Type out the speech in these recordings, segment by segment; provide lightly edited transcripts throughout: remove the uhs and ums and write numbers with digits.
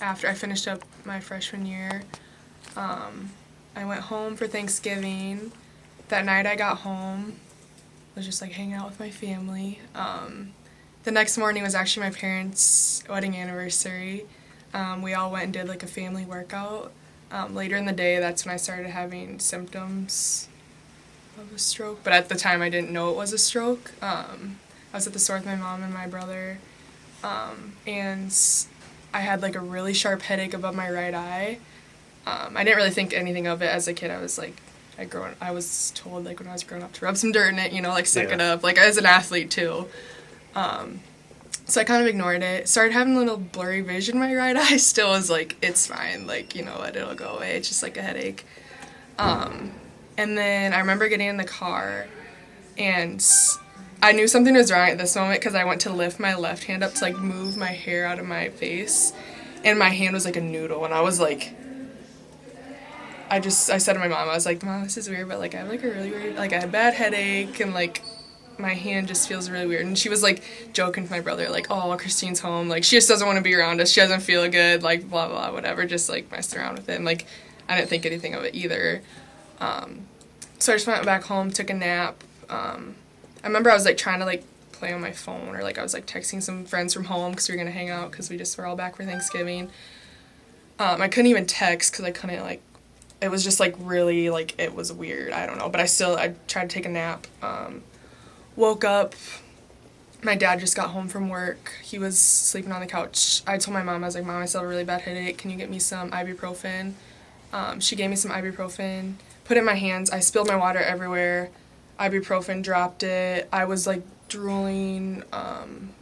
after I finished up my freshman year. I went home for Thanksgiving. That night I got home, was just like hanging out with my family. The next morning was actually my parents' wedding anniversary. We all went and did like a family workout. Later in the day, that's when I started having symptoms of a stroke, but at the time I didn't know it was a stroke. I was at the store with my mom and my brother, and I had like a really sharp headache above my right eye. I didn't really think anything of it as a kid. I was like, I was told like when I was growing up to rub some dirt in it, like suck it up, like as an athlete too. So I kind of ignored it. Started having a little blurry vision in my right eye. Still was like, it's fine, like, what, it'll go away. It's just like a headache. And then I remember getting in the car, and I knew something was wrong at this moment because I went to lift my left hand up to like move my hair out of my face, and my hand was like a noodle, and I was like, I said to my mom, I was like, Mom, this is weird, but like I have like a really weird, like I had a bad headache, and like my hand just feels really weird. And she was like joking to my brother, like, oh, Kristine's home, like she just doesn't want to be around us, she doesn't feel good, like blah blah whatever, just like messing around with it. And like I didn't think anything of it either. So I just went back home, took a nap. I remember I was like trying to like play on my phone, or like I was like texting some friends from home because we were gonna hang out because we just were all back for Thanksgiving. I couldn't even text because I couldn't like, it was just like really like, it was weird, I don't know, but I tried to take a nap. Woke up, my dad just got home from work. He was sleeping on the couch. I told my mom, I was like, Mom, I still have a really bad headache. Can you get me some ibuprofen? She gave me some ibuprofen, put it in my hands. I spilled my water everywhere. Ibuprofen dropped it. I was like drooling,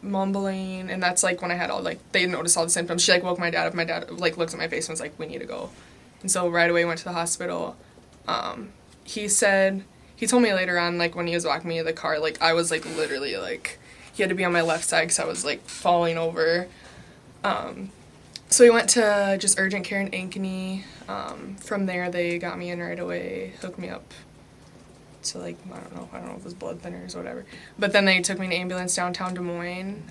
mumbling, and that's like when I had all like, they noticed all the symptoms. She like woke my dad up. My dad like looked at my face and was like, we need to go. And so right away went to the hospital. He told me later on, like, when he was walking me to the car, like, I was, like, literally, like, he had to be on my left side because I was, like, falling over. So we went to just urgent care in Ankeny. From there, they got me in right away, hooked me up to, like, I don't know if it was blood thinners or whatever. But then they took me in an ambulance downtown Des Moines.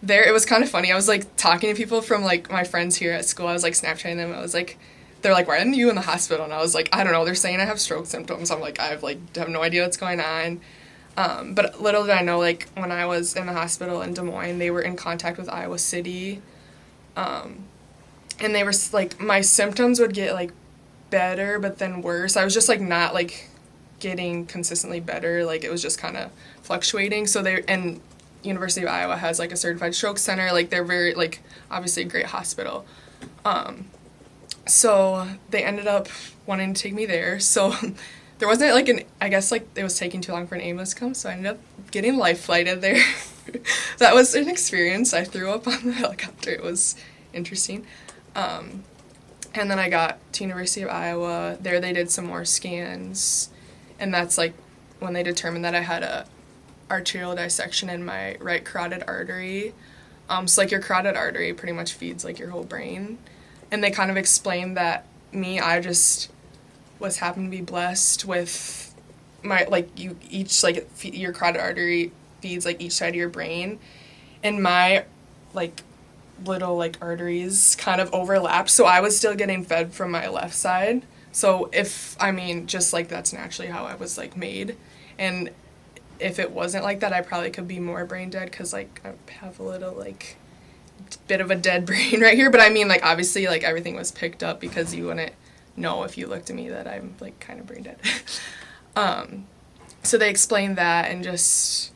It was kind of funny. I was, like, talking to people from, like, my friends here at school. I was, like, Snapchatting them. I was, like, they're like, why aren't you in the hospital? And I was like, I don't know. They're saying I have stroke symptoms. I'm like, I have no idea what's going on. But little did I know, like, when I was in the hospital in Des Moines, they were in contact with Iowa City. And they were, like, my symptoms would get, like, better, but then worse. I was just, like, not, like, getting consistently better. Like, it was just kind of fluctuating. So and University of Iowa has, like, a certified stroke center. Like, they're very, like, obviously a great hospital. So they ended up wanting to take me there. So there wasn't like I guess like it was taking too long for an ambulance to come, so I ended up getting life flighted there. That was an experience. I threw up on the helicopter. It was interesting. And then I got to University of Iowa. There they did some more scans, and that's like when they determined that I had a arterial dissection in my right carotid artery. So like your carotid artery pretty much feeds like your whole brain. And they kind of explained that I just was happened to be blessed with my, like, your carotid artery feeds, like, each side of your brain. And my, like, little, like, arteries kind of overlapped. So I was still getting fed from my left side. So just, like, that's naturally how I was, like, made. And if it wasn't like that, I probably could be more brain dead because, like, I have a little, like, bit of a dead brain right here, but like obviously like everything was picked up because you wouldn't know if you looked at me that I'm like kind of brain dead. So they explained that, and just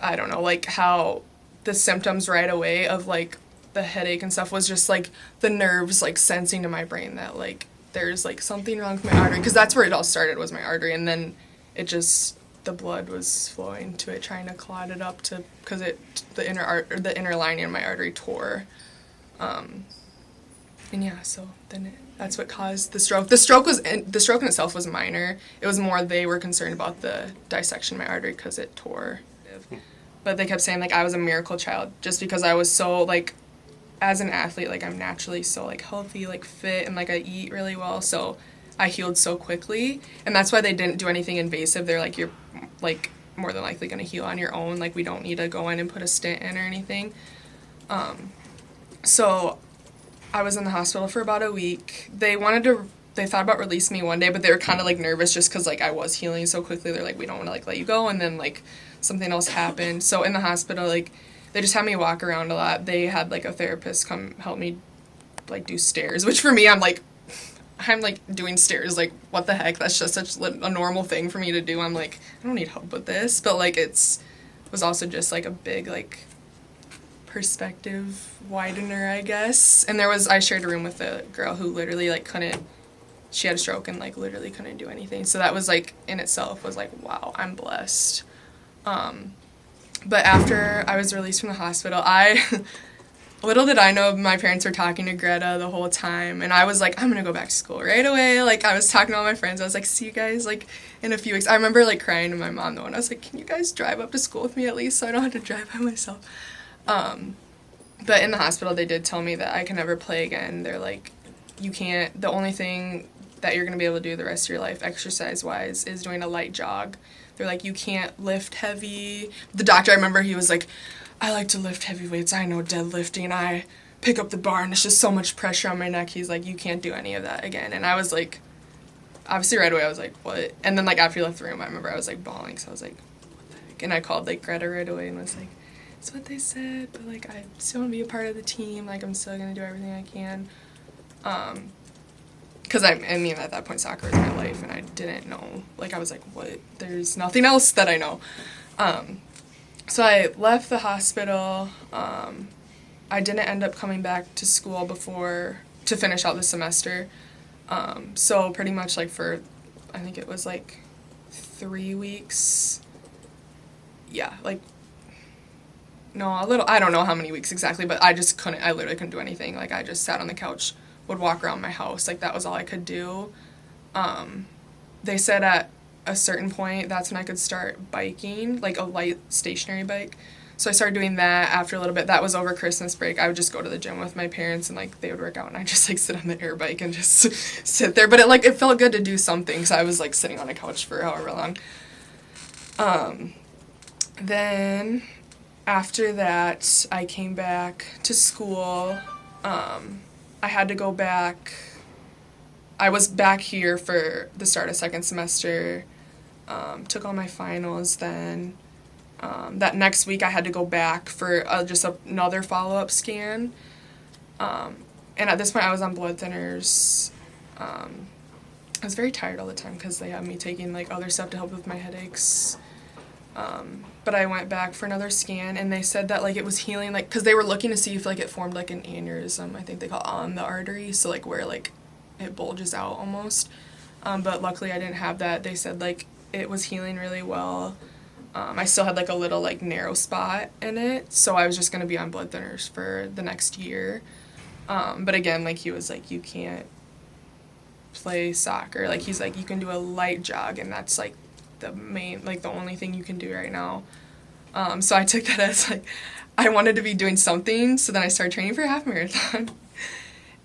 I don't know, like how the symptoms right away of like the headache and stuff was just like the nerves like sensing to my brain that like there's like something wrong with my artery, because that's where it all started, was my artery, and then it just the blood was flowing to it, trying to clot it up because the inner lining of my artery tore, and yeah, so then that's what caused the stroke. The stroke in itself was minor. It was more they were concerned about the dissection of my artery because it tore. But they kept saying like I was a miracle child just because I was so like, as an athlete, like I'm naturally so like healthy, like fit, and like I eat really well, so I healed so quickly, and that's why they didn't do anything invasive. They're like, you're like more than likely going to heal on your own. Like we don't need to go in and put a stent in or anything. So I was in the hospital for about a week. They thought about releasing me one day, but they were kind of like nervous just because like I was healing so quickly. They're like, we don't want to like let you go, and then like something else happened. So in the hospital, like they just had me walk around a lot. They had like a therapist come help me like do stairs, which for me I'm like doing stairs, like what the heck, that's just such a normal thing for me to do. I'm like, I don't need help with this, but like it was also just like a big like perspective widener, I guess. And I shared a room with a girl who literally like she had a stroke and like literally couldn't do anything, so that was like in itself was like, wow, I'm blessed. But after I was released from the hospital, little did I know my parents were talking to Greta the whole time, and I was like, I'm gonna go back to school right away. Like, I was talking to all my friends. I was like, see you guys, like, in a few weeks. I remember, like, crying to my mom, though, and I was like, can you guys drive up to school with me at least so I don't have to drive by myself? But in the hospital, they did tell me that I can never play again. They're like, you can't, the only thing that you're gonna be able to do the rest of your life, exercise-wise, is doing a light jog. They're like, you can't lift heavy. The doctor, I remember, he was like, I like to lift heavy weights. I know deadlifting. I pick up the bar and it's just so much pressure on my neck. He's like, you can't do any of that again. And I was like, obviously right away I was like, what? And then like after he left the room, I remember I was like bawling. So I was like, what the heck? And I called like Greta right away and was like, it's what they said, but like I still want to be a part of the team. Like I'm still going to do everything I can. Because I mean, at that point, soccer was my life, and I didn't know. Like, I was like, what? There's nothing else that I know. So I left the hospital. I didn't end up coming back to school to finish out the semester. So pretty much, like, I think it was, like, 3 weeks. Yeah, like, no, I don't know how many weeks exactly, but I literally couldn't do anything. Like, I just sat on the couch, would walk around my house. Like, that was all I could do. They said at a certain point, that's when I could start biking, like a light stationary bike. So I started doing that after a little bit. That was over Christmas break. I would just go to the gym with my parents and like they would work out and I just like sit on the air bike and just sit there. But it felt good to do something because I was like sitting on a couch for however long. Then after that, I came back to school. I had to go back. I was back here for the start of second semester, took all my finals then. That next week I had to go back for just another follow-up scan. And at this point I was on blood thinners. I was very tired all the time because they had me taking like other stuff to help with my headaches. But I went back for another scan and they said that like it was healing, like because they were looking to see if like it formed like an aneurysm, I think they call it, on the artery, so like where like it bulges out almost. But luckily I didn't have that. They said like it was healing really well. I still had like a little like narrow spot in it, so I was just gonna be on blood thinners for the next year. But again, like he was like, you can't play soccer. Like he's like, you can do a light jog and that's like the only thing you can do right now. So I took that as like I wanted to be doing something, so then I started training for a half marathon.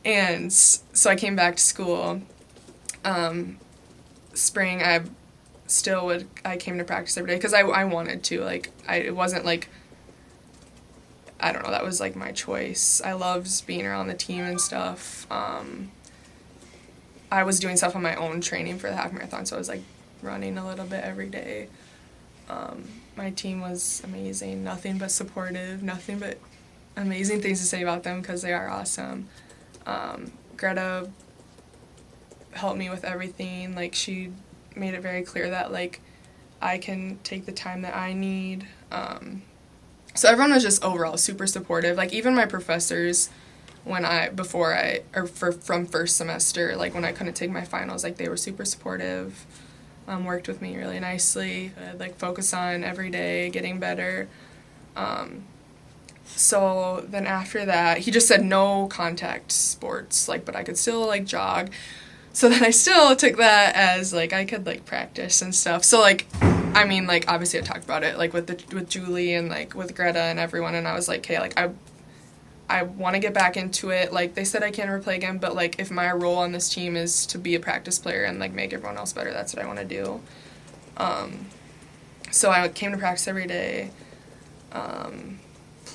And so I came back to school. Spring I came to practice every day because I wanted to, like it wasn't like, I don't know, that was like my choice. I loved being around the team and stuff. I was doing stuff on my own training for the half marathon, so I was like running a little bit every day. My team was amazing, nothing but supportive, nothing but amazing things to say about them because they are awesome. Greta helped me with everything. Like she made it very clear that like I can take the time that I need. So everyone was just overall super supportive. Like even my professors, from first semester, like when I couldn't take my finals, like they were super supportive. Worked with me really nicely. I'd like focus on every day getting better. So then after that, he just said no contact sports, like, but I could still like jog. So then I still took that as like I could like practice and stuff. So like, I mean, like obviously I talked about it like with Julie and like with Greta and everyone, and I was like, hey, like I want to get back into it. Like they said I can't ever play again, but like if my role on this team is to be a practice player and like make everyone else better, that's what I want to do. So I came to practice every day.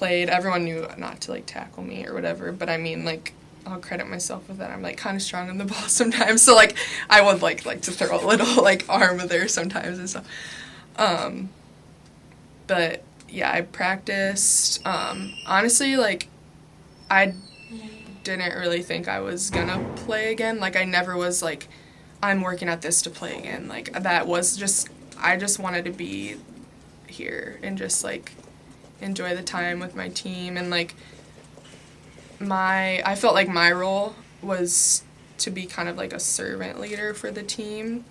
played, everyone knew not to, like, tackle me or whatever, but I mean, like, I'll credit myself with that. I'm, like, kind of strong on the ball sometimes, so, like, I would, like to throw a little, like, arm there sometimes and stuff. But, yeah, I practiced. Honestly, like, I didn't really think I was gonna play again. Like, I never was, like, I'm working at this to play again. Like, that was just, I just wanted to be here and just, like, enjoy the time with my team. And, like, I felt like my role was to be kind of, like, a servant leader for the team.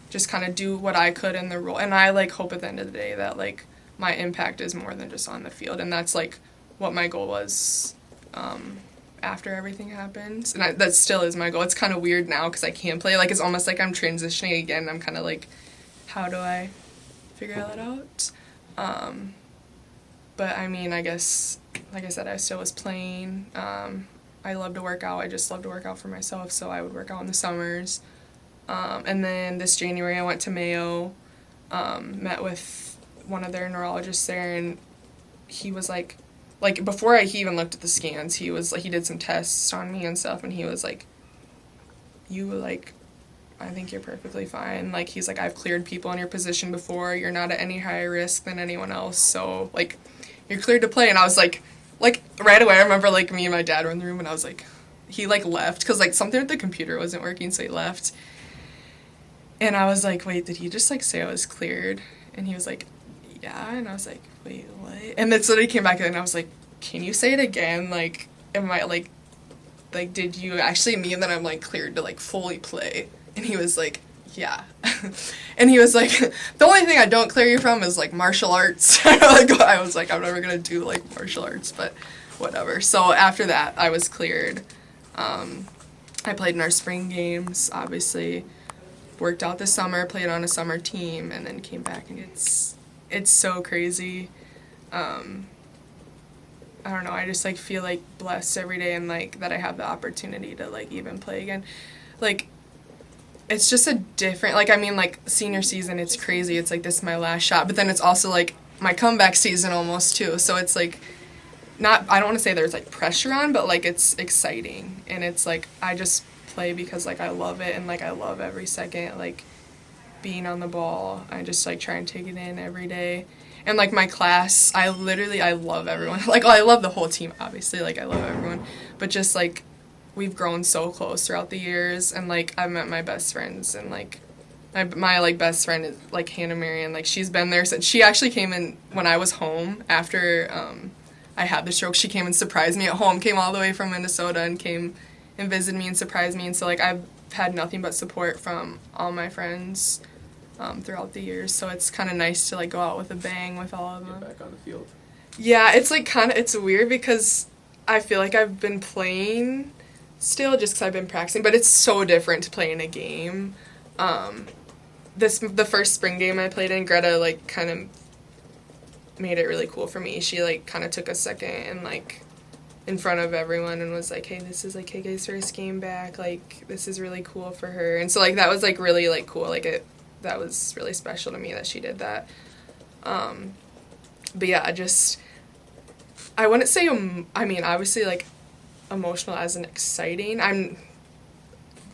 Just kind of do what I could in the role. And I, like, hope at the end of the day that, like, my impact is more than just on the field. And that's, like, what my goal was after everything happened. And that still is my goal. It's kind of weird now because I can't play. Like, it's almost like I'm transitioning again. I'm kind of like, how do I figure that out? But, I mean, I guess, like I said, I still was playing. I love to work out. I just love to work out for myself, so I would work out in the summers. And then this January I went to Mayo, met with one of their neurologists there, and he was like, before he even looked at the scans, he was like, he did some tests on me and stuff, and he was like, I think you're perfectly fine. Like, he's like, I've cleared people in your position before. You're not at any higher risk than anyone else, so, like, you're cleared to play. And I was like, right away, I remember, like, me and my dad were in the room, and I was like, he, like, left, because, like, something with the computer wasn't working, so he left. And I was like, wait, did he just, like, say I was cleared? And he was like, yeah. And I was like, wait, what? And then so he came back, and I was like, can you say it again? Like, am I, like, did you actually mean that I'm, like, cleared to, like, fully play? And he was like, yeah. And he was like, the only thing I don't clear you from is, like, martial arts. I was like, I'm never going to do, like, martial arts, but whatever. So after that, I was cleared. I played in our spring games, obviously. Worked out this summer, played on a summer team, and then came back, and it's so crazy. I don't know, I just, like, feel, like, blessed every day, and, like, that I have the opportunity to, like, even play again. Like, it's just a different, like, I mean, like, senior season, it's crazy. It's like, this is my last shot. But then it's also, like, my comeback season almost, too. So it's, like, I don't want to say there's, like, pressure on, but, like, it's exciting. And it's, like, I just play because, like, I love it. And, like, I love every second, like, being on the ball. I just, like, try and take it in every day. And, like, my class, I love everyone. Like, I love the whole team, obviously. Like, I love everyone. But just, like, we've grown so close throughout the years, and, like, I've met my best friends, and, like, my like, best friend is, like, Hannah Marion. Like, she's been there since, she actually came in when I was home after I had the stroke. She came and surprised me at home, came all the way from Minnesota and came and visited me and surprised me, and so, like, I've had nothing but support from all my friends throughout the years, so it's kind of nice to, like, go out with a bang with all of them. Get back on the field. Yeah, it's, like, it's weird because I feel like I've been playing still just because I've been practicing, but it's so different to play in a game. The first spring game I played in, Greta, like, kind of made it really cool for me. She, like, kind of took a second and, like, in front of everyone and was like, hey, this is, like, KK's first game back, like, this is really cool for her. And so, like, that was, like, really, like, cool. Like, that was really special to me that she did that. But yeah, I wouldn't say, I mean, obviously, like, emotional as in exciting. I'm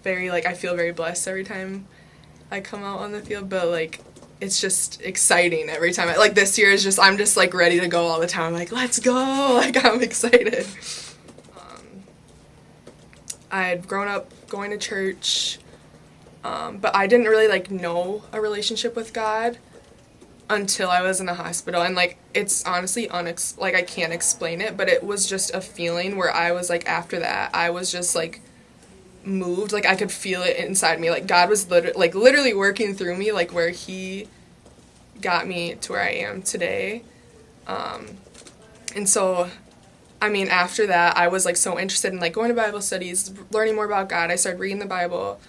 very, like, I feel very blessed every time I come out on the field, but, like, it's just exciting every time. Like, this year is just, I'm just, like, ready to go all the time. I'm like, let's go! Like, I'm excited. I had grown up going to church, but I didn't really, like, know a relationship with God until I was in the hospital, and, like, it's honestly like, I can't explain it, but it was just a feeling where I was, like, after that, I was just, like, moved, like, I could feel it inside me, like, God was literally working through me, like, where He got me to where I am today, and so, I mean, after that, I was, like, so interested in, like, going to Bible studies, learning more about God. I started reading the Bible.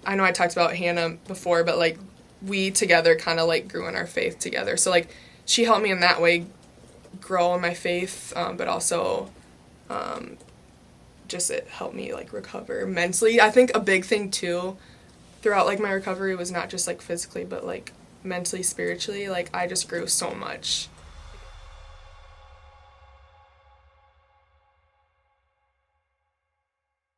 I know I talked about Hannah before, but, like, we together kind of, like, grew in our faith together. So, like, she helped me in that way grow in my faith, but also just it helped me, like, recover mentally. I think a big thing, too, throughout, like, my recovery was not just, like, physically, but, like, mentally, spiritually. Like, I just grew so much